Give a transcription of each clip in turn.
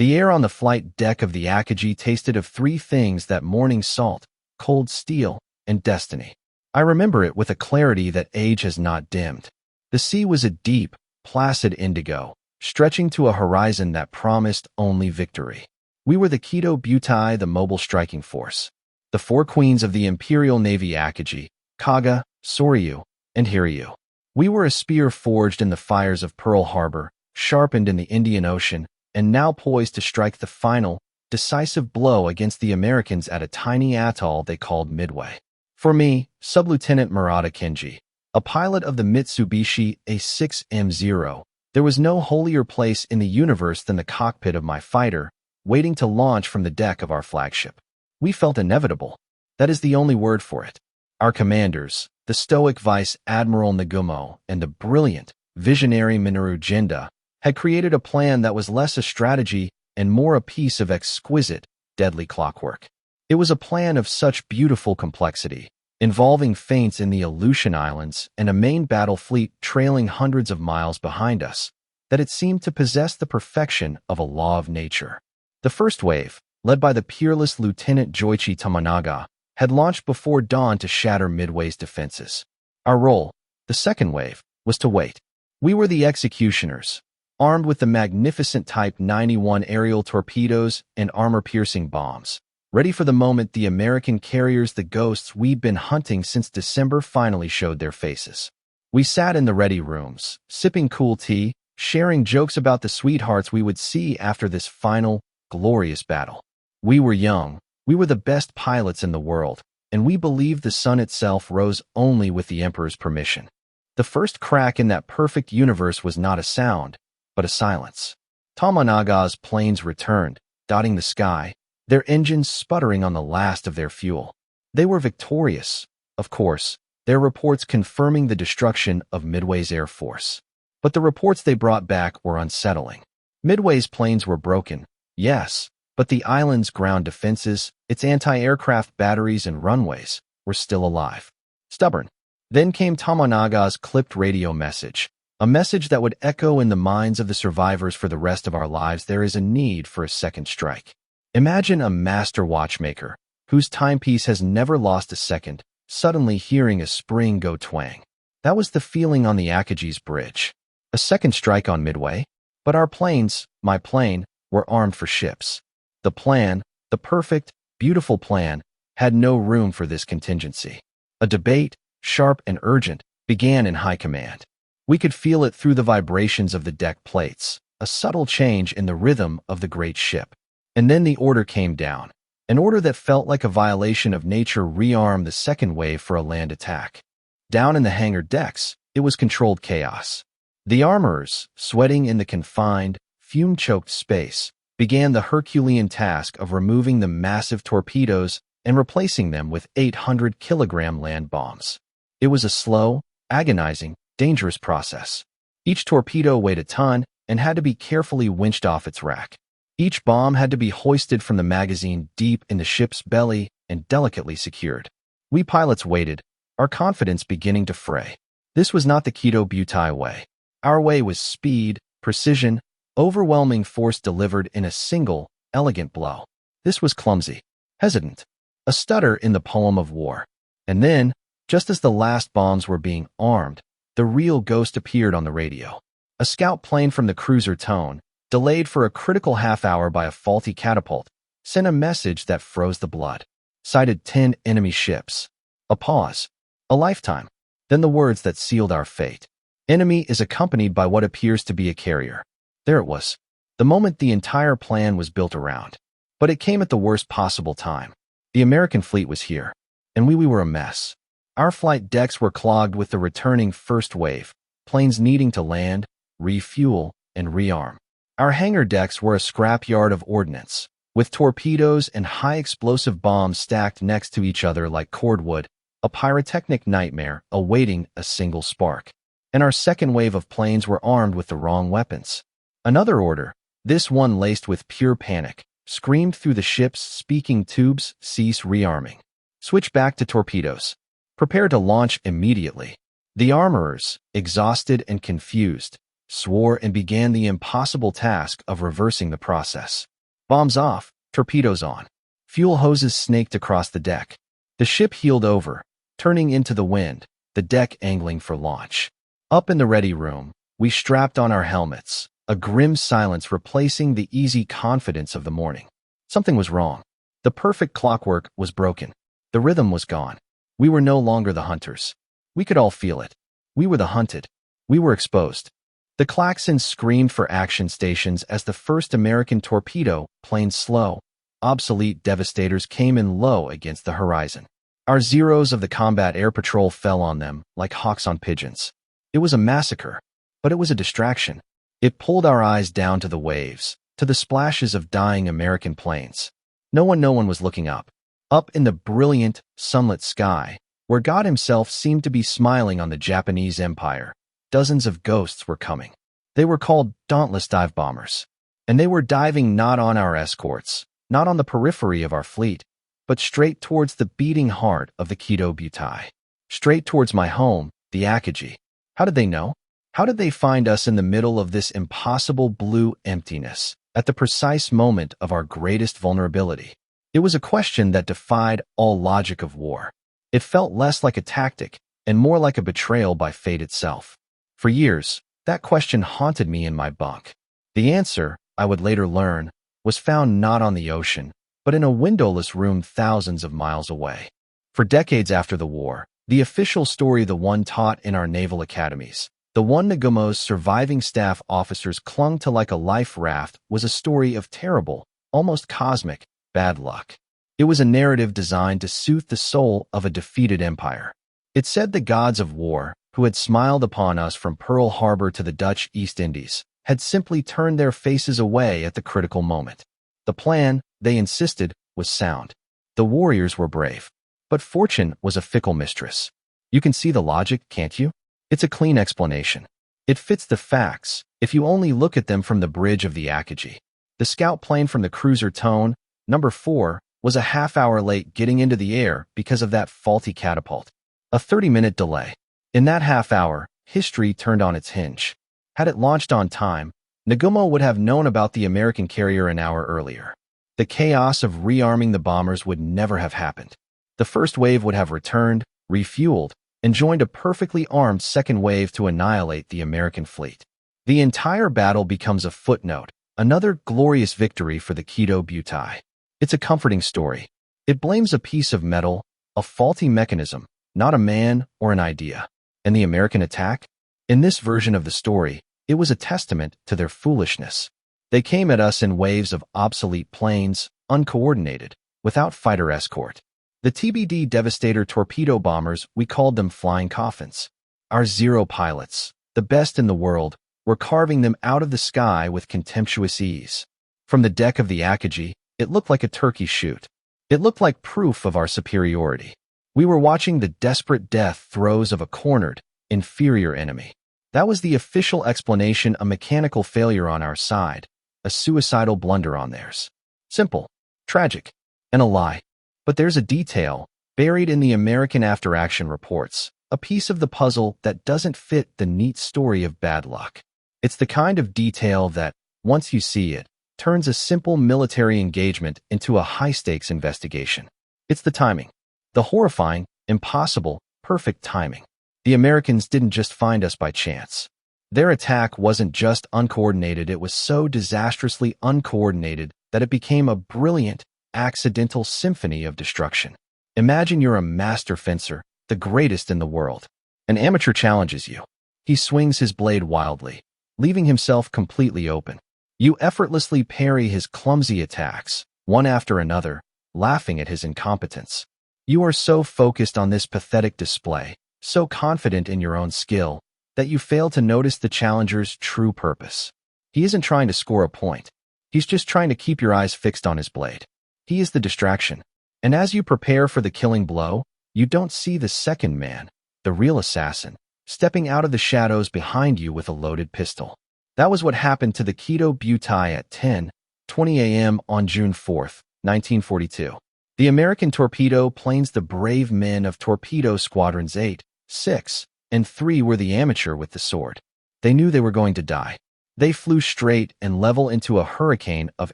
The air on the flight deck of the Akagi tasted of three things that morning: salt, cold steel, and destiny. I remember it with a clarity that age has not dimmed. The sea was a deep, placid indigo, stretching to a horizon that promised only victory. We were the Kido Butai, the mobile striking force. The four queens of the Imperial Navy: Akagi, Kaga, Soryu, and Hiryu. We were a spear forged in the fires of Pearl Harbor, sharpened in the Indian Ocean, and now poised to strike the final, decisive blow against the Americans at a tiny atoll they called Midway. For me, Sub-Lieutenant Murata Kenji, a pilot of the Mitsubishi A6M0, there was no holier place in the universe than the cockpit of my fighter, waiting to launch from the deck of our flagship. We felt inevitable. That is the only word for it. Our commanders, the stoic Vice Admiral Nagumo and the brilliant, visionary Minoru Jinda, had created a plan that was less a strategy and more a piece of exquisite, deadly clockwork. It was a plan of such beautiful complexity, involving feints in the Aleutian Islands and a main battle fleet trailing hundreds of miles behind us, that it seemed to possess the perfection of a law of nature. The first wave, led by the peerless Lieutenant Joichi Tamanaga, had launched before dawn to shatter Midway's defenses. Our role, the second wave, was to wait. We were the executioners, armed with the magnificent Type 91 aerial torpedoes and armor-piercing bombs, ready for the moment the American carriers, the ghosts we'd been hunting since December, finally showed their faces. We sat in the ready rooms, sipping cool tea, sharing jokes about the sweethearts we would see after this final, glorious battle. We were young, we were the best pilots in the world, and we believed the sun itself rose only with the Emperor's permission. The first crack in that perfect universe was not a sound, but a silence. Tamanaga's planes returned, dotting the sky, their engines sputtering on the last of their fuel. They were victorious, of course, their reports confirming the destruction of Midway's air force. But the reports they brought back were unsettling. Midway's planes were broken, yes, but the island's ground defenses, its anti-aircraft batteries and runways, were still alive. Stubborn. Then came Tamanaga's clipped radio message, a message that would echo in the minds of the survivors for the rest of our lives: there is a need for a second strike. Imagine a master watchmaker, whose timepiece has never lost a second, suddenly hearing a spring go twang. That was the feeling on the Akagi's bridge. A second strike on Midway? But our planes, my plane, were armed for ships. The plan, the perfect, beautiful plan, had no room for this contingency. A debate, sharp and urgent, began in high command. We could feel it through the vibrations of the deck plates, a subtle change in the rhythm of the great ship. And then the order came down, an order that felt like a violation of nature: rearm the second wave for a land attack. Down in the hangar decks, it was controlled chaos. The armorers, sweating in the confined, fume-choked space, began the Herculean task of removing the massive torpedoes and replacing them with 800-kilogram land bombs. It was a slow, agonizing, dangerous process. Each torpedo weighed a ton and had to be carefully winched off its rack. Each bomb had to be hoisted from the magazine deep in the ship's belly and delicately secured. We pilots waited, our confidence beginning to fray. This was not the Kido Butai way. Our way was speed, precision, overwhelming force delivered in a single, elegant blow. This was clumsy, hesitant, a stutter in the poem of war. And then, just as the last bombs were being armed, the real ghost appeared on the radio. A scout plane from the cruiser Tone, delayed for a critical half-hour by a faulty catapult, sent a message that froze the blood. Sighted 10 enemy ships. A pause. A lifetime. Then the words that sealed our fate. Enemy is accompanied by what appears to be a carrier. There it was. The moment the entire plan was built around. But it came at the worst possible time. The American fleet was here, and we were a mess. Our flight decks were clogged with the returning first wave, planes needing to land, refuel, and rearm. Our hangar decks were a scrapyard of ordnance, with torpedoes and high-explosive bombs stacked next to each other like cordwood, a pyrotechnic nightmare awaiting a single spark. And our second wave of planes were armed with the wrong weapons. Another order, this one laced with pure panic, screamed through the ship's speaking tubes: cease rearming. Switch back to torpedoes. Prepare to launch immediately. The armorers, exhausted and confused, swore and began the impossible task of reversing the process. Bombs off, torpedoes on. Fuel hoses snaked across the deck. The ship heeled over, turning into the wind, the deck angling for launch. Up in the ready room, we strapped on our helmets, a grim silence replacing the easy confidence of the morning. Something was wrong. The perfect clockwork was broken. The rhythm was gone. We were no longer the hunters. We could all feel it. We were the hunted. We were exposed. The klaxons screamed for action stations as the first American torpedo, planes slow, obsolete devastators came in low against the horizon. Our Zeros of the combat air patrol fell on them like hawks on pigeons. It was a massacre, but it was a distraction. It pulled our eyes down to the waves, to the splashes of dying American planes. No one was looking up. Up in the brilliant, sunlit sky, where God himself seemed to be smiling on the Japanese Empire, dozens of ghosts were coming. They were called dauntless dive bombers. And they were diving not on our escorts, not on the periphery of our fleet, but straight towards the beating heart of the Kido Butai. Straight towards my home, the Akagi. How did they know? How did they find us in the middle of this impossible blue emptiness, at the precise moment of our greatest vulnerability? It was a question that defied all logic of war. It felt less like a tactic and more like a betrayal by fate itself. For years, that question haunted me in my bunk. The answer, I would later learn, was found not on the ocean, but in a windowless room thousands of miles away. For decades after the war, the official story, the one taught in our naval academies, the one Nagumo's surviving staff officers clung to like a life raft, was a story of terrible, almost cosmic, bad luck. It was a narrative designed to soothe the soul of a defeated empire. It said the gods of war, who had smiled upon us from Pearl Harbor to the Dutch East Indies, had simply turned their faces away at the critical moment. The plan, they insisted, was sound. The warriors were brave. But fortune was a fickle mistress. You can see the logic, can't you? It's a clean explanation. It fits the facts, if you only look at them from the bridge of the Akagi. The scout plane from the cruiser Tone, number 4, was a half-hour late getting into the air because of that faulty catapult. A 30-minute delay. In that half-hour, history turned on its hinge. Had it launched on time, Nagumo would have known about the American carrier an hour earlier. The chaos of rearming the bombers would never have happened. The first wave would have returned, refueled, and joined a perfectly armed second wave to annihilate the American fleet. The entire battle becomes a footnote, another glorious victory for the Kido Butai. It's a comforting story. It blames a piece of metal, a faulty mechanism, not a man or an idea. And the American attack? In this version of the story, it was a testament to their foolishness. They came at us in waves of obsolete planes, uncoordinated, without fighter escort. The TBD Devastator torpedo bombers, we called them flying coffins. Our Zero pilots, the best in the world, were carving them out of the sky with contemptuous ease. From the deck of the Akagi, it looked like a turkey shoot. It looked like proof of our superiority. We were watching the desperate death throes of a cornered, inferior enemy. That was the official explanation, a mechanical failure on our side, a suicidal blunder on theirs. Simple, tragic, and a lie. But there's a detail, buried in the American after-action reports, a piece of the puzzle that doesn't fit the neat story of bad luck. It's the kind of detail that, once you see it, turns a simple military engagement into a high-stakes investigation. It's the timing. The horrifying, impossible, perfect timing. The Americans didn't just find us by chance. Their attack wasn't just uncoordinated, it was so disastrously uncoordinated that it became a brilliant, accidental symphony of destruction. Imagine you're a master fencer, the greatest in the world. An amateur challenges you. He swings his blade wildly, leaving himself completely open. You effortlessly parry his clumsy attacks, one after another, laughing at his incompetence. You are so focused on this pathetic display, so confident in your own skill, that you fail to notice the challenger's true purpose. He isn't trying to score a point. He's just trying to keep your eyes fixed on his blade. He is the distraction. And as you prepare for the killing blow, you don't see the second man, the real assassin, stepping out of the shadows behind you with a loaded pistol. That was what happened to the Kido Butai at 10:20 a.m. on June 4, 1942. The American torpedo planes, the brave men of torpedo squadrons 8, 6, and 3 were the amateur with the sword. They knew they were going to die. They flew straight and level into a hurricane of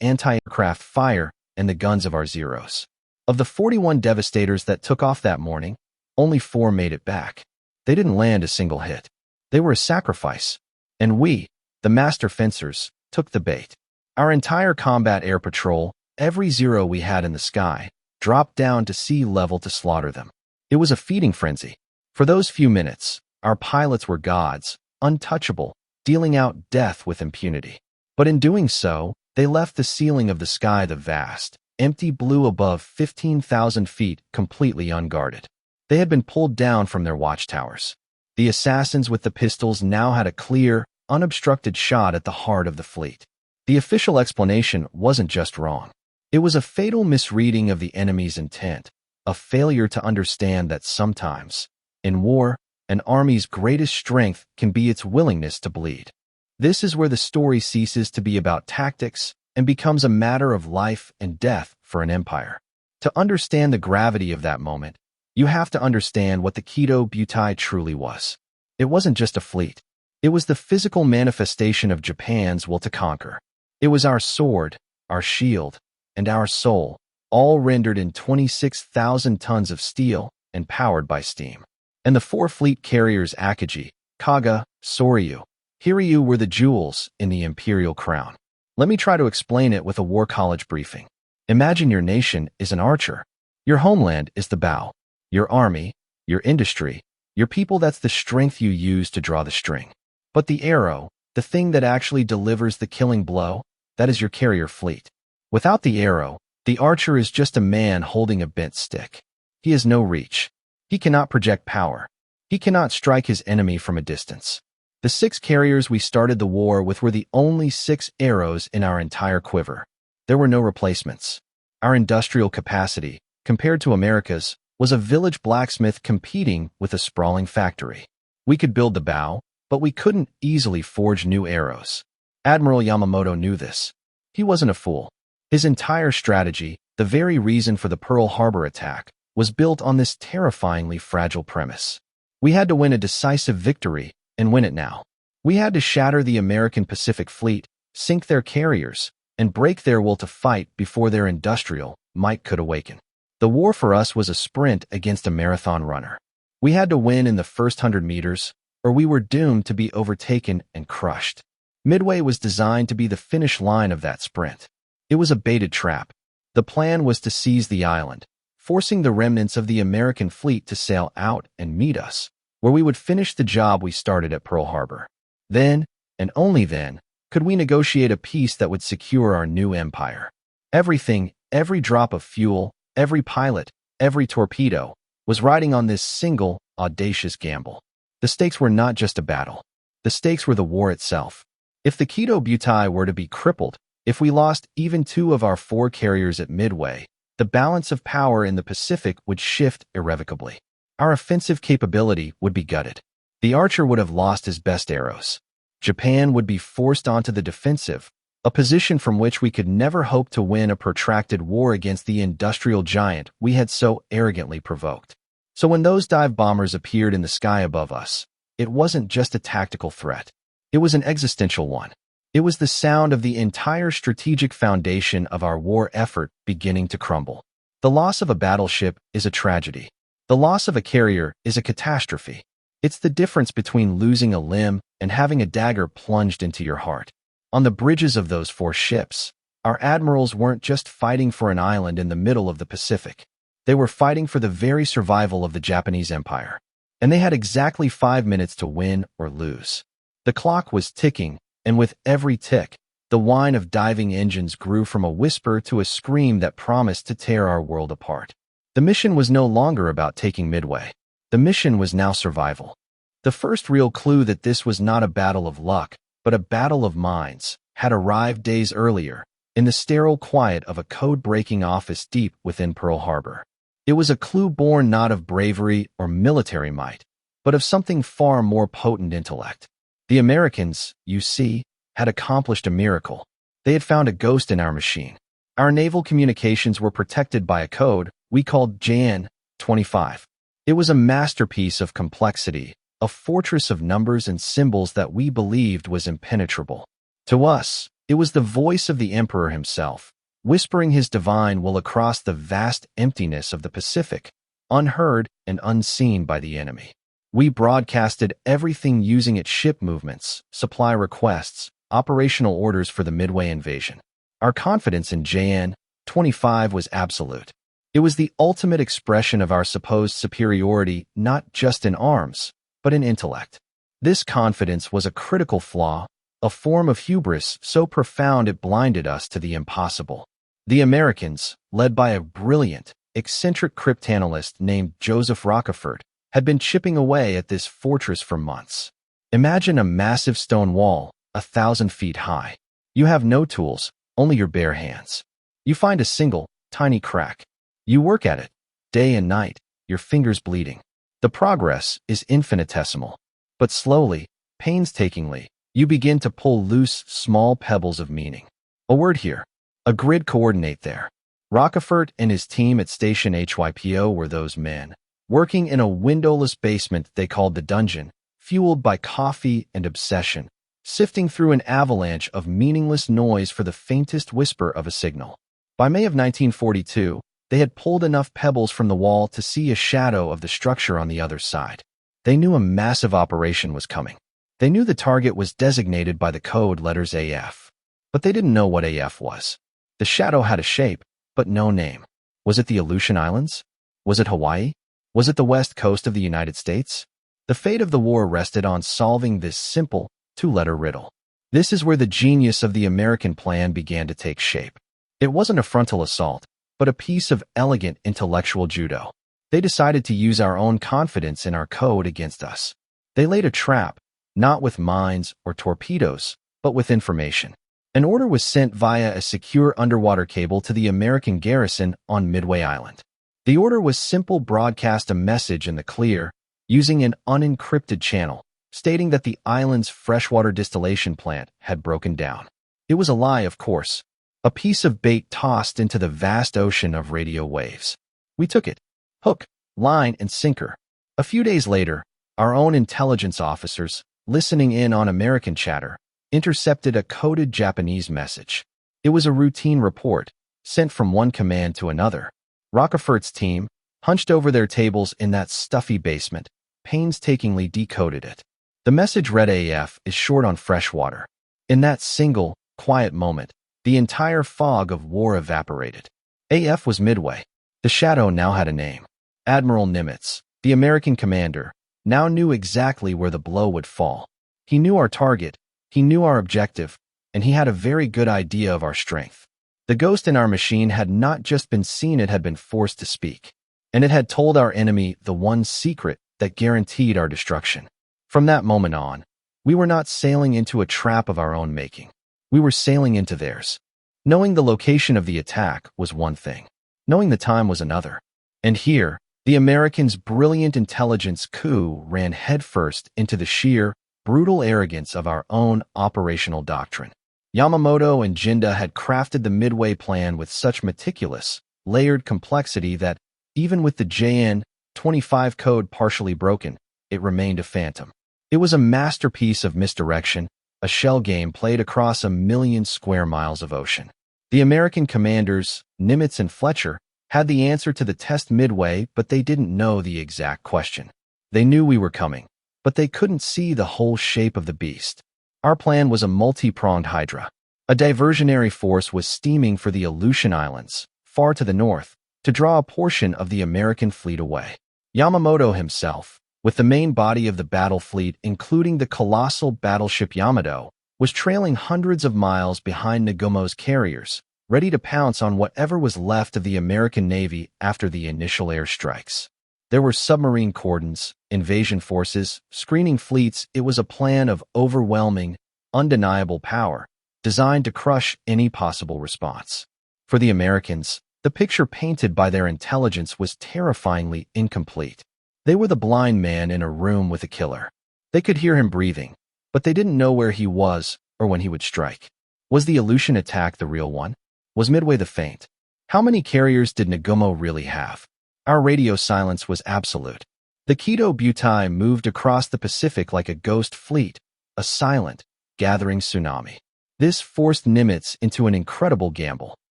anti-aircraft fire and the guns of our Zeros. Of the 41 devastators that took off that morning, only 4 made it back. They didn't land a single hit. They were a sacrifice. And we, the master fencers, took the bait. Our entire combat air patrol, every Zero we had in the sky, dropped down to sea level to slaughter them. It was a feeding frenzy. For those few minutes, our pilots were gods, untouchable, dealing out death with impunity. But in doing so, they left the ceiling of the sky, the vast, empty blue above 15,000 feet, completely unguarded. They had been pulled down from their watchtowers. The assassins with the pistols now had a clear, unobstructed shot at the heart of the fleet. The official explanation wasn't just wrong. It was a fatal misreading of the enemy's intent, a failure to understand that sometimes, in war, an army's greatest strength can be its willingness to bleed. This is where the story ceases to be about tactics and becomes a matter of life and death for an empire. To understand the gravity of that moment, you have to understand what the Kido Butai truly was. It wasn't just a fleet. It was the physical manifestation of Japan's will to conquer. It was our sword, our shield, and our soul, all rendered in 26,000 tons of steel and powered by steam. And the 4 fleet carriers Akagi, Kaga, Soryu, Hiryu were the jewels in the imperial crown. Let me try to explain it with a war college briefing. Imagine your nation is an archer. Your homeland is the bow. Your army, your industry, your people, that's the strength you use to draw the string. But the arrow, the thing that actually delivers the killing blow, that is your carrier fleet. Without the arrow, the archer is just a man holding a bent stick. He has no reach. He cannot project power. He cannot strike his enemy from a distance. The 6 carriers we started the war with were the only 6 arrows in our entire quiver. There were no replacements. Our industrial capacity, compared to America's, was a village blacksmith competing with a sprawling factory. We could build the bow, but we couldn't easily forge new arrows. Admiral Yamamoto knew this. He wasn't a fool. His entire strategy, the very reason for the Pearl Harbor attack, was built on this terrifyingly fragile premise. We had to win a decisive victory, and win it now. We had to shatter the American Pacific Fleet, sink their carriers, and break their will to fight before their industrial might could awaken. The war for us was a sprint against a marathon runner. We had to win in the first 100 meters, or we were doomed to be overtaken and crushed. Midway was designed to be the finish line of that sprint. It was a baited trap. The plan was to seize the island, forcing the remnants of the American fleet to sail out and meet us, where we would finish the job we started at Pearl Harbor. Then, and only then, could we negotiate a peace that would secure our new empire. Everything, every drop of fuel, every pilot, every torpedo, was riding on this single, audacious gamble. The stakes were not just a battle. The stakes were the war itself. If the Kido Butai were to be crippled, if we lost even 2 of our 4 carriers at Midway, the balance of power in the Pacific would shift irrevocably. Our offensive capability would be gutted. The archer would have lost his best arrows. Japan would be forced onto the defensive, a position from which we could never hope to win a protracted war against the industrial giant we had so arrogantly provoked. So when those dive bombers appeared in the sky above us, it wasn't just a tactical threat. It was an existential one. It was the sound of the entire strategic foundation of our war effort beginning to crumble. The loss of a battleship is a tragedy. The loss of a carrier is a catastrophe. It's the difference between losing a limb and having a dagger plunged into your heart. On the bridges of those 4 ships, our admirals weren't just fighting for an island in the middle of the Pacific. They were fighting for the very survival of the Japanese Empire. And they had exactly 5 minutes to win or lose. The clock was ticking, and with every tick, the whine of diving engines grew from a whisper to a scream that promised to tear our world apart. The mission was no longer about taking Midway. The mission was now survival. The first real clue that this was not a battle of luck, but a battle of minds, had arrived days earlier, in the sterile quiet of a code-breaking office deep within Pearl Harbor. It was a clue born not of bravery or military might, but of something far more potent intellect. The Americans, you see, had accomplished a miracle. They had found a ghost in our machine. Our naval communications were protected by a code we called Jan 25. It was a masterpiece of complexity, a fortress of numbers and symbols that we believed was impenetrable. To us, it was the voice of the Emperor himself, whispering his divine will across the vast emptiness of the Pacific, unheard and unseen by the enemy. We broadcasted everything using its ship movements, supply requests, operational orders for the Midway invasion. Our confidence in JN-25 was absolute. It was the ultimate expression of our supposed superiority not just in arms, but in intellect. This confidence was a critical flaw, a form of hubris so profound it blinded us to the impossible. The Americans, led by a brilliant, eccentric cryptanalyst named Joseph Rockefort, had been chipping away at this fortress for months. Imagine a massive stone wall, 1,000 feet high. You have no tools, only your bare hands. You find a single, tiny crack. You work at it, day and night, your fingers bleeding. The progress is infinitesimal. But slowly, painstakingly, you begin to pull loose small pebbles of meaning. A word here, a grid coordinate there. Rockefort and his team at Station HYPO were those men, working in a windowless basement they called the dungeon, fueled by coffee and obsession, sifting through an avalanche of meaningless noise for the faintest whisper of a signal. By May of 1942, they had pulled enough pebbles from the wall to see a shadow of the structure on the other side. They knew a massive operation was coming. They knew the target was designated by the code letters AF. But they didn't know what AF was. The shadow had a shape, but no name. Was it the Aleutian Islands? Was it Hawaii? Was it the west coast of the United States? The fate of the war rested on solving this simple, two-letter riddle. This is where the genius of the American plan began to take shape. It wasn't a frontal assault, but a piece of elegant intellectual judo. They decided to use our own confidence in our code against us. They laid a trap, not with mines or torpedoes, but with information. An order was sent via a secure underwater cable to the American garrison on Midway Island. The order was simple: broadcast a message in the clear, using an unencrypted channel, stating that the island's freshwater distillation plant had broken down. It was a lie, of course, a piece of bait tossed into the vast ocean of radio waves. We took it, hook, line, and sinker. A few days later, our own intelligence officers, listening in on American chatter, intercepted a coded Japanese message. It was a routine report, sent from one command to another. Rockefort's team, hunched over their tables in that stuffy basement, painstakingly decoded it. The message read: AF is short on fresh water. In that single, quiet moment, the entire fog of war evaporated. AF was Midway. The shadow now had a name. Admiral Nimitz, the American commander, now knew exactly where the blow would fall. He knew our target, he knew our objective, and he had a very good idea of our strength. The ghost in our machine had not just been seen, it had been forced to speak. And it had told our enemy the one secret that guaranteed our destruction. From that moment on, we were not sailing into a trap of our own making. We were sailing into theirs. Knowing the location of the attack was one thing. Knowing the time was another. And here, the Americans' brilliant intelligence coup ran headfirst into the sheer, brutal arrogance of our own operational doctrine. Yamamoto and Jinda had crafted the Midway plan with such meticulous, layered complexity that, even with the JN-25 code partially broken, it remained a phantom. It was a masterpiece of misdirection, a shell game played across 1,000,000 square miles of ocean. The American commanders, Nimitz and Fletcher, had the answer to the test Midway, but they didn't know the exact question. They knew we were coming, but they couldn't see the whole shape of the beast. Our plan was a multi-pronged hydra. A diversionary force was steaming for the Aleutian Islands, far to the north, to draw a portion of the American fleet away. Yamamoto himself, with the main body of the battle fleet, including the colossal battleship Yamato, was trailing hundreds of miles behind Nagumo's carriers, ready to pounce on whatever was left of the American Navy after the initial airstrikes. There were submarine cordons, invasion forces, screening fleets. It was a plan of overwhelming, undeniable power, designed to crush any possible response. For the Americans, the picture painted by their intelligence was terrifyingly incomplete. They were the blind man in a room with a killer. They could hear him breathing, but they didn't know where he was or when he would strike. Was the Aleutian attack the real one? Was Midway the feint? How many carriers did Nagumo really have? Our radio silence was absolute. The Kido Butai moved across the Pacific like a ghost fleet, a silent, gathering tsunami. This forced Nimitz into an incredible gamble.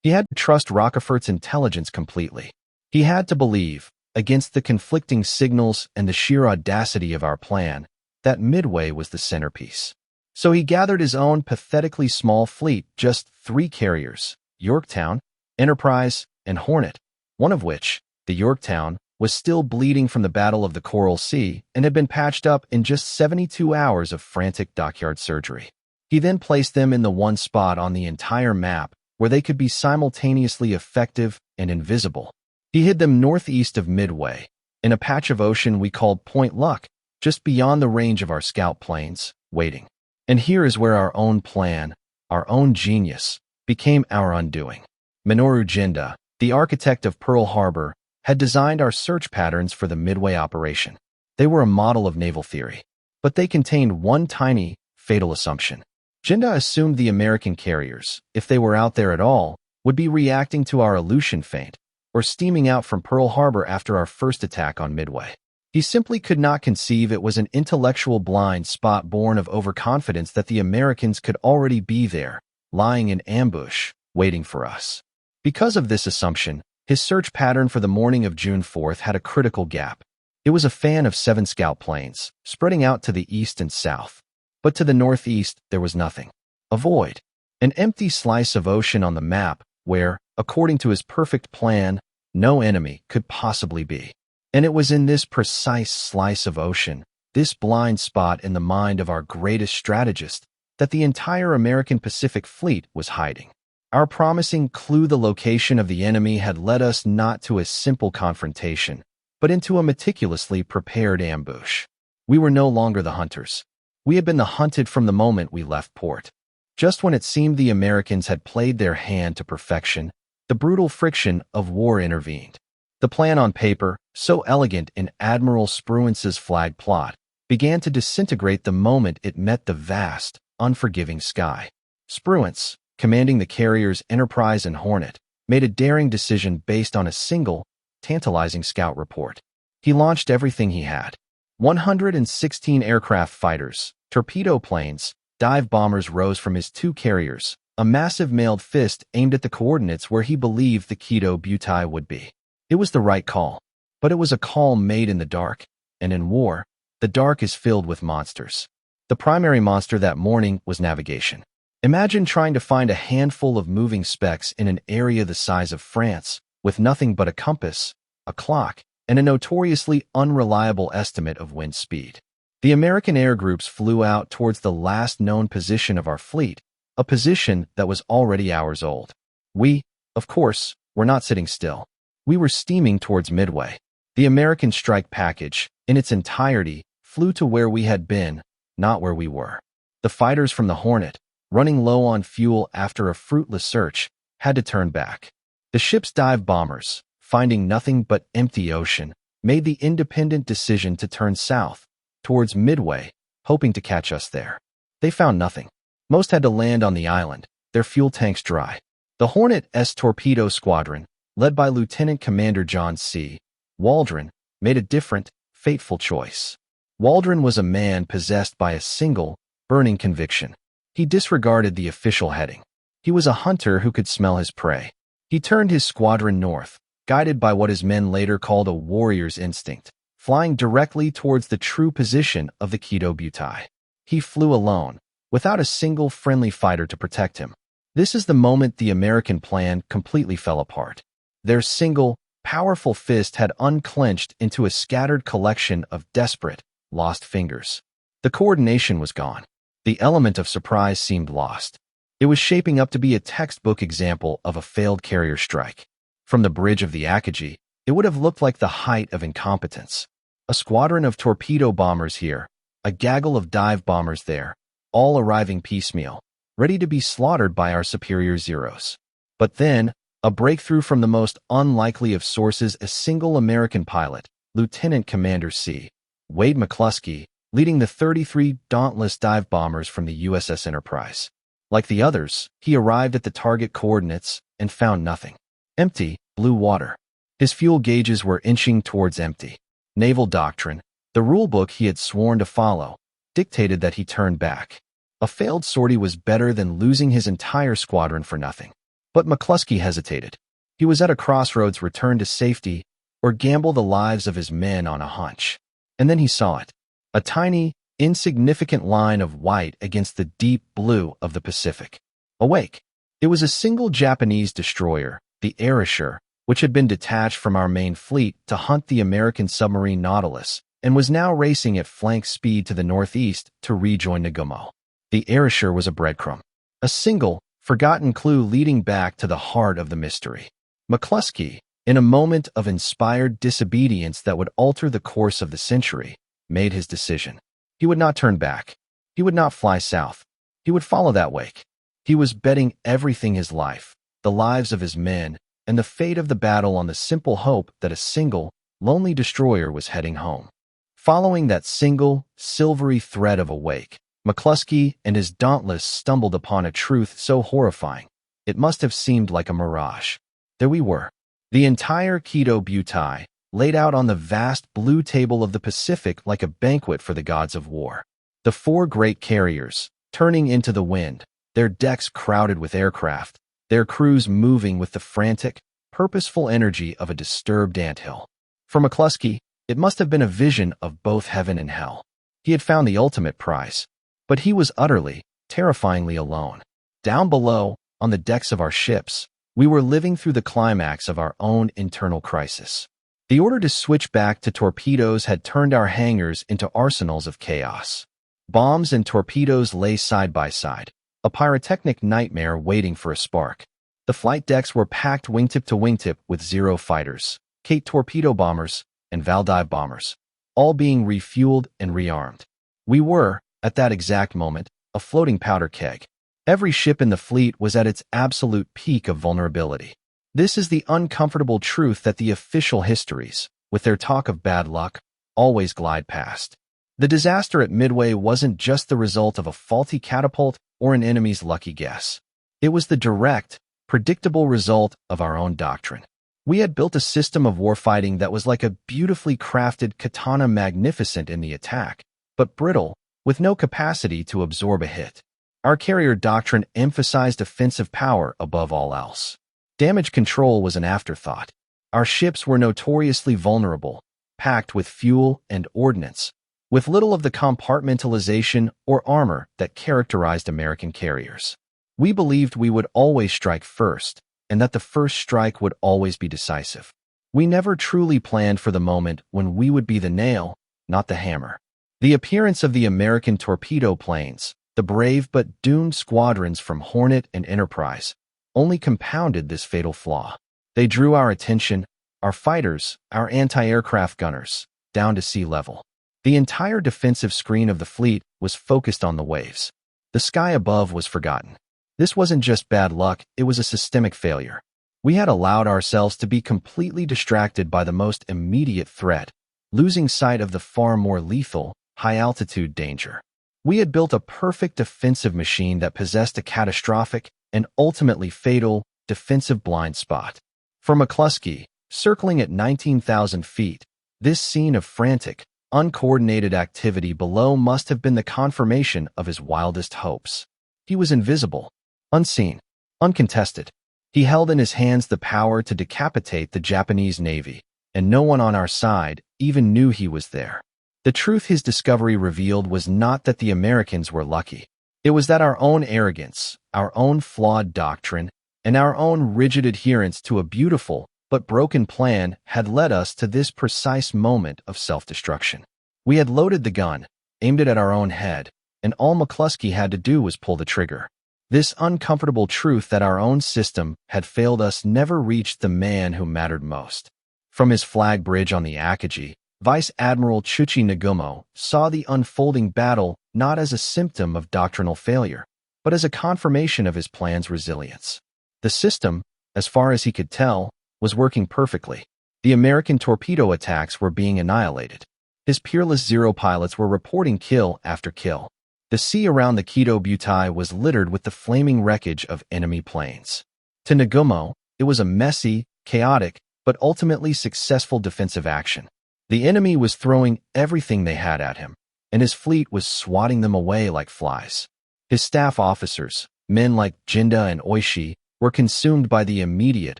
He had to trust Rockefeller's intelligence completely. He had to believe, against the conflicting signals and the sheer audacity of our plan, that Midway was the centerpiece. So he gathered his own pathetically small fleet, just 3 carriers, Yorktown, Enterprise, and Hornet, one of which, the Yorktown, was still bleeding from the Battle of the Coral Sea and had been patched up in just 72 hours of frantic dockyard surgery. He then placed them in the one spot on the entire map where they could be simultaneously effective and invisible. He hid them northeast of Midway, in a patch of ocean we called Point Luck, just beyond the range of our scout planes, waiting. And here is where our own plan, our own genius, became our undoing. Minoru Jinda, the architect of Pearl Harbor, had designed our search patterns for the Midway operation. They were a model of naval theory, but they contained one tiny, fatal assumption. Jinda assumed the American carriers, if they were out there at all, would be reacting to our Aleutian feint, or steaming out from Pearl Harbor after our first attack on Midway. He simply could not conceive it was an intellectual blind spot born of overconfidence that the Americans could already be there, lying in ambush, waiting for us. Because of this assumption, his search pattern for the morning of June 4th had a critical gap. It was a fan of 7 scout planes, spreading out to the east and south. But to the northeast, there was nothing. A void. An empty slice of ocean on the map where, according to his perfect plan, no enemy could possibly be. And it was in this precise slice of ocean, this blind spot in the mind of our greatest strategist, that the entire American Pacific Fleet was hiding. Our promising clue the location of the enemy had led us not to a simple confrontation, but into a meticulously prepared ambush. We were no longer the hunters. We had been the hunted from the moment we left port. Just when it seemed the Americans had played their hand to perfection, the brutal friction of war intervened. The plan on paper, so elegant in Admiral Spruance's flag plot, began to disintegrate the moment it met the vast, unforgiving sky. Spruance, commanding the carriers Enterprise and Hornet, made a daring decision based on a single, tantalizing scout report. He launched everything he had. 116 aircraft fighters, torpedo planes, dive bombers rose from his 2 carriers, a massive mailed fist aimed at the coordinates where he believed the Kido Butai would be. It was the right call, but it was a call made in the dark, and in war, the dark is filled with monsters. The primary monster that morning was navigation. Imagine trying to find a handful of moving specks in an area the size of France, with nothing but a compass, a clock, and a notoriously unreliable estimate of wind speed. The American air groups flew out towards the last known position of our fleet, a position that was already hours old. We, of course, were not sitting still. We were steaming towards Midway. The American strike package, in its entirety, flew to where we had been, not where we were. The fighters from the Hornet, running low on fuel after a fruitless search, had to turn back. The ship's dive bombers, finding nothing but empty ocean, made the independent decision to turn south, towards Midway, hoping to catch us there. They found nothing. Most had to land on the island, their fuel tanks dry. The Hornet's torpedo squadron, led by Lieutenant Commander John C. Waldron, made a different, fateful choice. Waldron was a man possessed by a single, burning conviction. He disregarded the official heading. He was a hunter who could smell his prey. He turned his squadron north, guided by what his men later called a warrior's instinct, flying directly towards the true position of the Kido Butai. He flew alone, without a single friendly fighter to protect him. This is the moment the American plan completely fell apart. Their single, powerful fist had unclenched into a scattered collection of desperate, lost fingers. The coordination was gone. The element of surprise seemed lost. It was shaping up to be a textbook example of a failed carrier strike. From the bridge of the Akagi, it would have looked like the height of incompetence. A squadron of torpedo bombers here, a gaggle of dive bombers there, all arriving piecemeal, ready to be slaughtered by our superior Zeros. But then, a breakthrough from the most unlikely of sources, a single American pilot, Lieutenant Commander C. Wade McCluskey, leading the 33 dauntless dive bombers from the USS Enterprise. Like the others, he arrived at the target coordinates and found nothing. Empty, blue water. His fuel gauges were inching towards empty. Naval doctrine, the rulebook he had sworn to follow, dictated that he turn back. A failed sortie was better than losing his entire squadron for nothing. But McCluskey hesitated. He was at a crossroads: return to safety or gamble the lives of his men on a hunch. And then he saw it. A tiny, insignificant line of white against the deep blue of the Pacific. Awake. It was a single Japanese destroyer, the Arisher, which had been detached from our main fleet to hunt the American submarine Nautilus, and was now racing at flank speed to the northeast to rejoin Nagumo. The Arisher was a breadcrumb. A single, forgotten clue leading back to the heart of the mystery. McCluskey, in a moment of inspired disobedience that would alter the course of the century, made his decision. He would not turn back. He would not fly south. He would follow that wake. He was betting everything: his life, the lives of his men, and the fate of the battle on the simple hope that a single, lonely destroyer was heading home. Following that single, silvery thread of a wake, McCluskey and his dauntless stumbled upon a truth so horrifying, it must have seemed like a mirage. There we were, the entire Kido Butai, laid out on the vast blue table of the Pacific like a banquet for the gods of war. The four great carriers, turning into the wind, their decks crowded with aircraft, their crews moving with the frantic, purposeful energy of a disturbed anthill. For McCluskey, it must have been a vision of both heaven and hell. He had found the ultimate prize, but he was utterly, terrifyingly alone. Down below, on the decks of our ships, we were living through the climax of our own internal crisis. The order to switch back to torpedoes had turned our hangars into arsenals of chaos. Bombs and torpedoes lay side by side, a pyrotechnic nightmare waiting for a spark. The flight decks were packed wingtip to wingtip with Zero fighters, Kate torpedo bombers, and Valdive bombers, all being refueled and rearmed. We were, at that exact moment, a floating powder keg. Every ship in the fleet was at its absolute peak of vulnerability. This is the uncomfortable truth that the official histories, with their talk of bad luck, always glide past. The disaster at Midway wasn't just the result of a faulty catapult or an enemy's lucky guess. It was the direct, predictable result of our own doctrine. We had built a system of warfighting that was like a beautifully crafted katana, magnificent in the attack, but brittle, with no capacity to absorb a hit. Our carrier doctrine emphasized offensive power above all else. Damage control was an afterthought. Our ships were notoriously vulnerable, packed with fuel and ordnance, with little of the compartmentalization or armor that characterized American carriers. We believed we would always strike first, and that the first strike would always be decisive. We never truly planned for the moment when we would be the nail, not the hammer. The appearance of the American torpedo planes, the brave but doomed squadrons from Hornet and Enterprise, only compounded this fatal flaw. They drew our attention, our fighters, our anti-aircraft gunners, down to sea level. The entire defensive screen of the fleet was focused on the waves. The sky above was forgotten. This wasn't just bad luck, it was a systemic failure. We had allowed ourselves to be completely distracted by the most immediate threat, losing sight of the far more lethal, high-altitude danger. We had built a perfect defensive machine that possessed a catastrophic and ultimately fatal defensive blind spot. For McCluskey, circling at 19,000 feet, this scene of frantic, uncoordinated activity below must have been the confirmation of his wildest hopes. He was invisible, unseen, uncontested. He held in his hands the power to decapitate the Japanese Navy, and no one on our side even knew he was there. The truth his discovery revealed was not that the Americans were lucky. It was that our own arrogance, our own flawed doctrine, and our own rigid adherence to a beautiful but broken plan had led us to this precise moment of self-destruction. We had loaded the gun, aimed it at our own head, and all McCluskey had to do was pull the trigger. This uncomfortable truth that our own system had failed us never reached the man who mattered most. From his flag bridge on the Akagi, Vice Admiral Chuchi Nagumo saw the unfolding battle not as a symptom of doctrinal failure, but as a confirmation of his plan's resilience. The system, as far as he could tell, was working perfectly. The American torpedo attacks were being annihilated. His peerless Zero pilots were reporting kill after kill. The sea around the Kido Butai was littered with the flaming wreckage of enemy planes. To Nagumo, it was a messy, chaotic, but ultimately successful defensive action. The enemy was throwing everything they had at him, and his fleet was swatting them away like flies. His staff officers, men like Jinda and Oishi, were consumed by the immediate,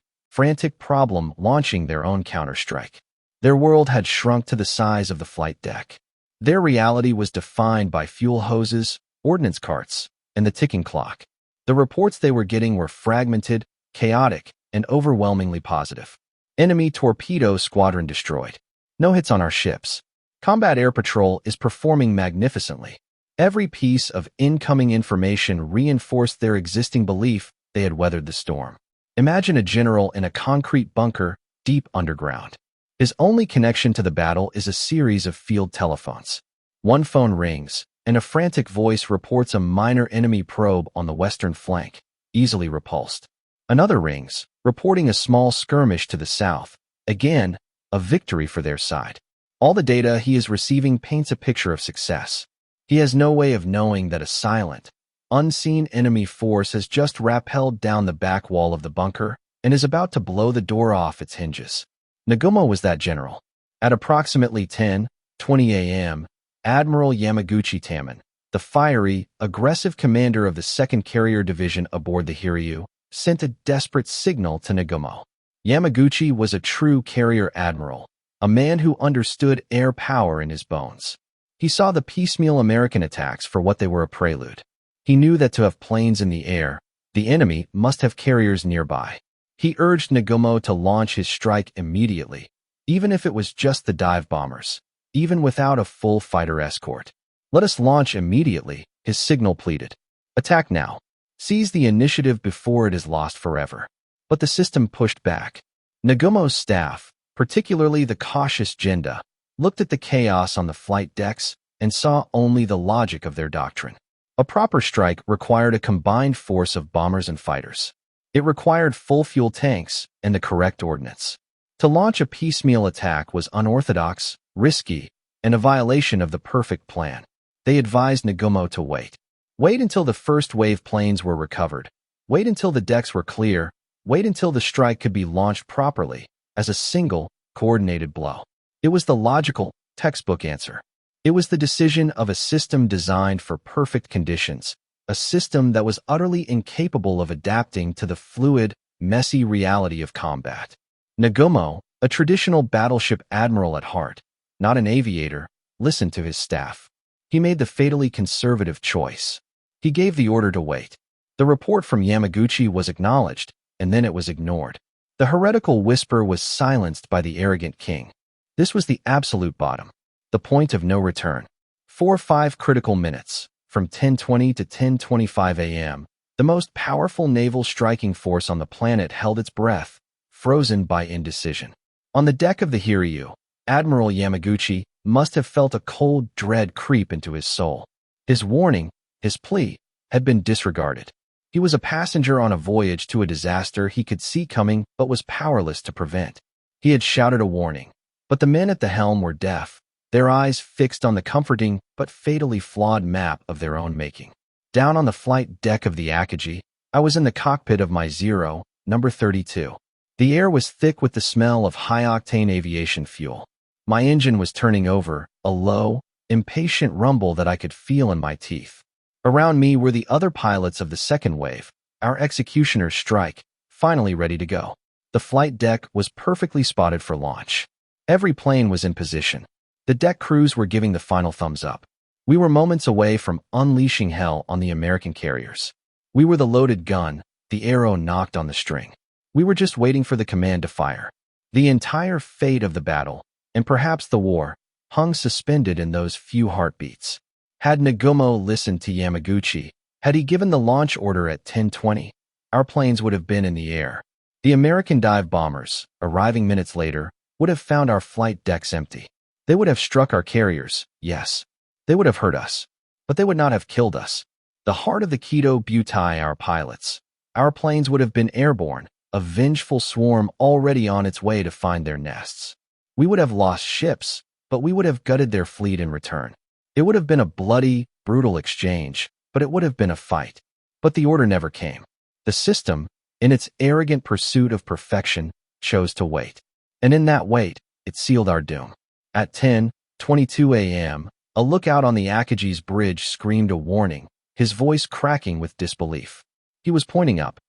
frantic problem launching their own counterstrike. Their world had shrunk to the size of the flight deck. Their reality was defined by fuel hoses, ordnance carts, and the ticking clock. The reports they were getting were fragmented, chaotic, and overwhelmingly positive. Enemy torpedo squadron destroyed. No hits on our ships. Combat air patrol is performing magnificently. Every piece of incoming information reinforced their existing belief they had weathered the storm. Imagine a general in a concrete bunker deep underground. His only connection to the battle is a series of field telephones. One phone rings, and a frantic voice reports a minor enemy probe on the western flank, easily repulsed. Another rings, reporting a small skirmish to the south. Again, a victory for their side. All the data he is receiving paints a picture of success. He has no way of knowing that a silent, unseen enemy force has just rappelled down the back wall of the bunker and is about to blow the door off its hinges. Nagumo was that general. At approximately 10:20 a.m., Admiral Yamaguchi Taman, the fiery, aggressive commander of the 2nd Carrier Division aboard the Hiryu, sent a desperate signal to Nagumo. Yamaguchi was a true carrier admiral, a man who understood air power in his bones. He saw the piecemeal American attacks for what they were, a prelude. He knew that to have planes in the air, the enemy must have carriers nearby. He urged Nagumo to launch his strike immediately, even if it was just the dive bombers, even without a full fighter escort. "Let us launch immediately," his signal pleaded. "Attack now. Seize the initiative before it is lost forever." But the system pushed back. Nagumo's staff, particularly the cautious Jinda, looked at the chaos on the flight decks and saw only the logic of their doctrine. A proper strike required a combined force of bombers and fighters. It required full fuel tanks and the correct ordnance. To launch a piecemeal attack was unorthodox, risky, and a violation of the perfect plan. They advised Nagumo to wait. Wait until the first wave planes were recovered. Wait until the decks were clear. Wait until the strike could be launched properly, as a single, coordinated blow. It was the logical, textbook answer. It was the decision of a system designed for perfect conditions, a system that was utterly incapable of adapting to the fluid, messy reality of combat. Nagumo, a traditional battleship admiral at heart, not an aviator, listened to his staff. He made the fatally conservative choice. He gave the order to wait. The report from Yamaguchi was acknowledged, and then it was ignored. The heretical whisper was silenced by the arrogant king. This was the absolute bottom, the point of no return. 4-5 critical minutes, from 10:20 to 10:25 a.m., the most powerful naval striking force on the planet held its breath, frozen by indecision. On the deck of the Hiryu, Admiral Yamaguchi must have felt a cold dread creep into his soul. His warning, his plea, had been disregarded. He was a passenger on a voyage to a disaster he could see coming but was powerless to prevent. He had shouted a warning, but the men at the helm were deaf, their eyes fixed on the comforting but fatally flawed map of their own making. Down on the flight deck of the Akagi, I was in the cockpit of my Zero, number 32. The air was thick with the smell of high-octane aviation fuel. My engine was turning over, a low, impatient rumble that I could feel in my teeth. Around me were the other pilots of the second wave, our executioner's strike, finally ready to go. The flight deck was perfectly spotted for launch. Every plane was in position. The deck crews were giving the final thumbs up. We were moments away from unleashing hell on the American carriers. We were the loaded gun, the arrow knocked on the string. We were just waiting for the command to fire. The entire fate of the battle, and perhaps the war, hung suspended in those few heartbeats. Had Nagumo listened to Yamaguchi, had he given the launch order at 10:20, our planes would have been in the air. The American dive bombers, arriving minutes later, would have found our flight decks empty. They would have struck our carriers, yes. They would have hurt us, but they would not have killed us. The heart of the Kido Butai, our pilots. Our planes would have been airborne, a vengeful swarm already on its way to find their nests. We would have lost ships, but we would have gutted their fleet in return. It would have been a bloody, brutal exchange, but it would have been a fight. But the order never came. The system, in its arrogant pursuit of perfection, chose to wait. And in that wait, it sealed our doom. At 10:22 a.m., a lookout on the Akagi's bridge screamed a warning, his voice cracking with disbelief. He was pointing up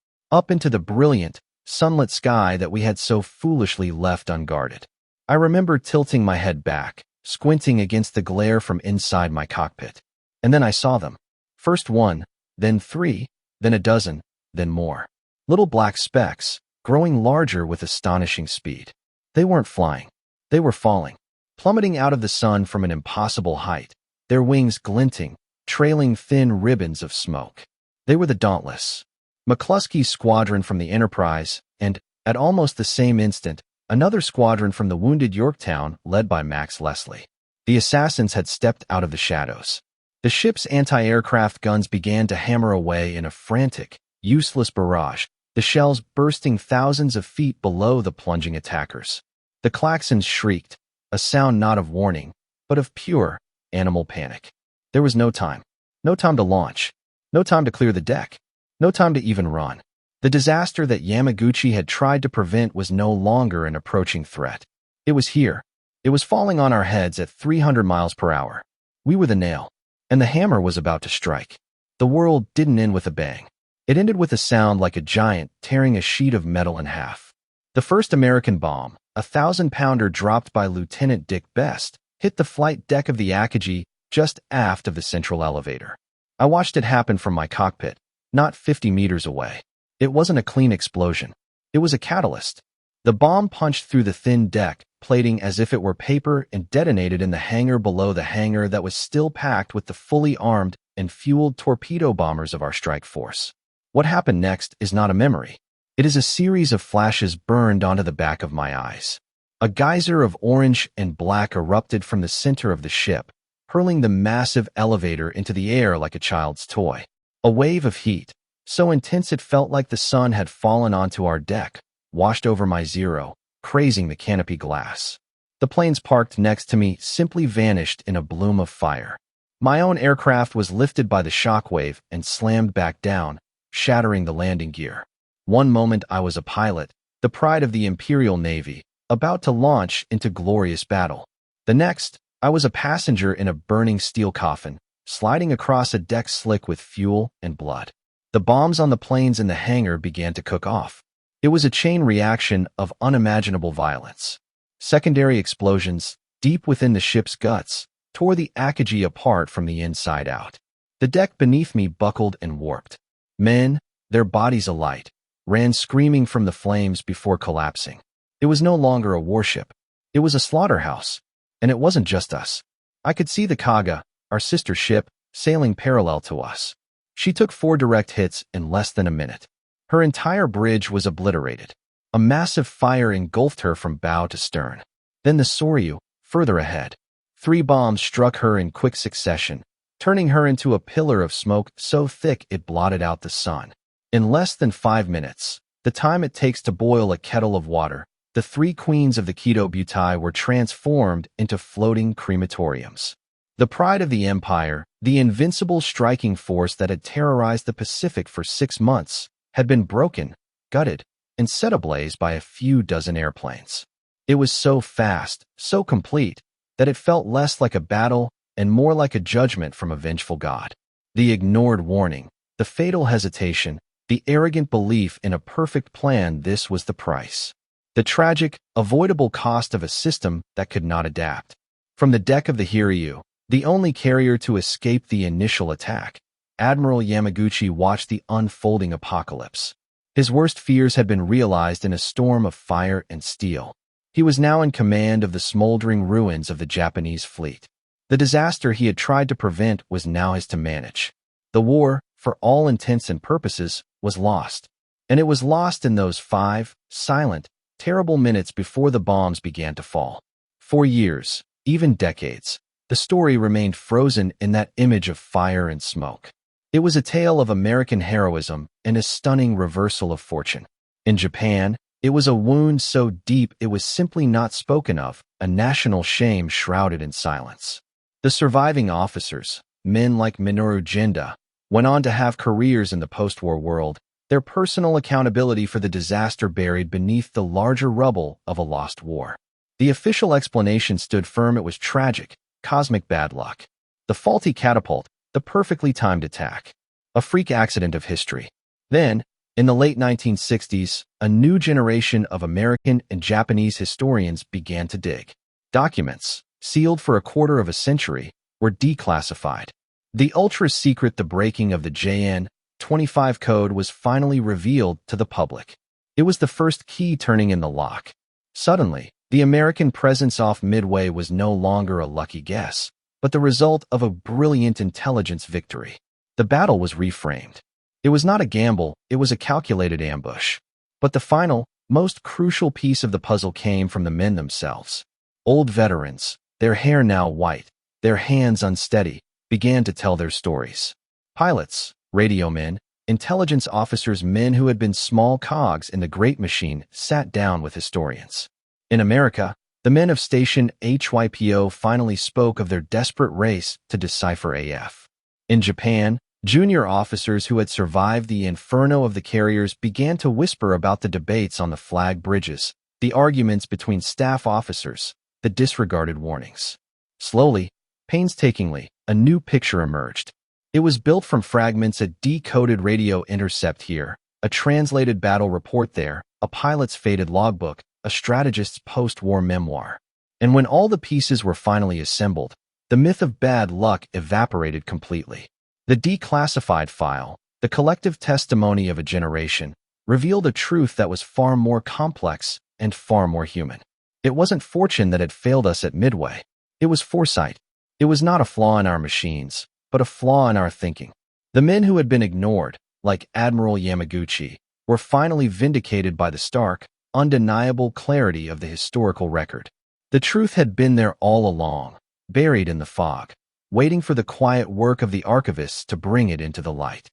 into the brilliant, sunlit sky that we had so foolishly left unguarded. I remember tilting my head back, squinting against the glare from inside my cockpit. And then I saw them. First one, then three, then a dozen, then more. Little black specks, growing larger with astonishing speed. They weren't flying. They were falling, plummeting out of the sun from an impossible height, their wings glinting, trailing thin ribbons of smoke. They were the Dauntless, McCluskey's squadron from the Enterprise, and, at almost the same instant, another squadron from the wounded Yorktown led by Max Leslie. The assassins had stepped out of the shadows. The ship's anti-aircraft guns began to hammer away in a frantic, useless barrage, the shells bursting thousands of feet below the plunging attackers. The klaxons shrieked, a sound not of warning, but of pure, animal panic. There was no time. No time to launch. No time to clear the deck. No time to even run. The disaster that Yamaguchi had tried to prevent was no longer an approaching threat. It was here. It was falling on our heads at 300 miles per hour. We were the nail, and the hammer was about to strike. The world didn't end with a bang. It ended with a sound like a giant tearing a sheet of metal in half. The first American bomb, a 1,000-pounder dropped by Lieutenant Dick Best, hit the flight deck of the Akagi just aft of the central elevator. I watched it happen from my cockpit, not 50 meters away. It wasn't a clean explosion. It was a catalyst. The bomb punched through the thin deck, plating as if it were paper, and detonated in the hangar below the hangar that was still packed with the fully armed and fueled torpedo bombers of our strike force. What happened next is not a memory. It is a series of flashes burned onto the back of my eyes. A geyser of orange and black erupted from the center of the ship, hurling the massive elevator into the air like a child's toy. A wave of heat, so intense it felt like the sun had fallen onto our deck, washed over my Zero, crazing the canopy glass. The planes parked next to me simply vanished in a bloom of fire. My own aircraft was lifted by the shockwave and slammed back down, shattering the landing gear. One moment I was a pilot, the pride of the Imperial Navy, about to launch into glorious battle. The next, I was a passenger in a burning steel coffin, sliding across a deck slick with fuel and blood. The bombs on the planes in the hangar began to cook off. It was a chain reaction of unimaginable violence. Secondary explosions, deep within the ship's guts, tore the Akagi apart from the inside out. The deck beneath me buckled and warped. Men, their bodies alight, ran screaming from the flames before collapsing. It was no longer a warship. It was a slaughterhouse. And it wasn't just us. I could see the Kaga, our sister ship, sailing parallel to us. She took 4 direct hits in less than a minute. Her entire bridge was obliterated. A massive fire engulfed her from bow to stern. Then the Soryu, further ahead. 3 bombs struck her in quick succession, turning her into a pillar of smoke so thick it blotted out the sun. In less than 5 minutes, the time it takes to boil a kettle of water, the 3 queens of the Kido Butai were transformed into floating crematoriums. The pride of the Empire, the invincible striking force that had terrorized the Pacific for 6 months, had been broken, gutted, and set ablaze by a few dozen airplanes. It was so fast, so complete, that it felt less like a battle and more like a judgment from a vengeful god. The ignored warning, the fatal hesitation, the arrogant belief in a perfect plan, this was the price. The tragic, avoidable cost of a system that could not adapt. From the deck of the Hiryu, the only carrier to escape the initial attack, Admiral Yamaguchi watched the unfolding apocalypse. His worst fears had been realized in a storm of fire and steel. He was now in command of the smoldering ruins of the Japanese fleet. The disaster he had tried to prevent was now his to manage. The war, for all intents and purposes, was lost. And it was lost in those 5, silent, terrible minutes before the bombs began to fall. For years, even decades, the story remained frozen in that image of fire and smoke. It was a tale of American heroism and a stunning reversal of fortune. In Japan, it was a wound so deep it was simply not spoken of, a national shame shrouded in silence. The surviving officers, men like Minoru Jinda, went on to have careers in the post-war world, their personal accountability for the disaster buried beneath the larger rubble of a lost war. The official explanation stood firm: it was tragic, cosmic bad luck. The faulty catapult, the perfectly timed attack. a freak accident of history. Then, in the late 1960s, a new generation of American and Japanese historians began to dig. Documents, sealed for a quarter of a century, were declassified. The ultra-secret The Breaking of the JN 25 code was finally revealed to the public. It was the first key turning in the lock. Suddenly, the American presence off Midway was no longer a lucky guess, but the result of a brilliant intelligence victory. The battle was reframed. It was not a gamble, it was a calculated ambush. But the final, most crucial piece of the puzzle came from the men themselves. Old veterans, their hair now white, their hands unsteady, began to tell their stories. Pilots, radio men, intelligence officers, men who had been small cogs in the great machine, sat down with historians. In America, the men of Station HYPO finally spoke of their desperate race to decipher AF. In Japan, junior officers who had survived the inferno of the carriers began to whisper about the debates on the flag bridges, the arguments between staff officers, the disregarded warnings. Slowly, painstakingly, a new picture emerged. It was built from fragments: a decoded radio intercept here, a translated battle report there, a pilot's faded logbook, a strategist's post-war memoir. And when all the pieces were finally assembled, the myth of bad luck evaporated completely. The declassified file, the collective testimony of a generation, revealed a truth that was far more complex and far more human. It wasn't fortune that had failed us at Midway. It was foresight. It was not a flaw in our machines, but a flaw in our thinking. The men who had been ignored, like Admiral Yamaguchi, were finally vindicated by the stark, undeniable clarity of the historical record. The truth had been there all along, buried in the fog, waiting for the quiet work of the archivists to bring it into the light.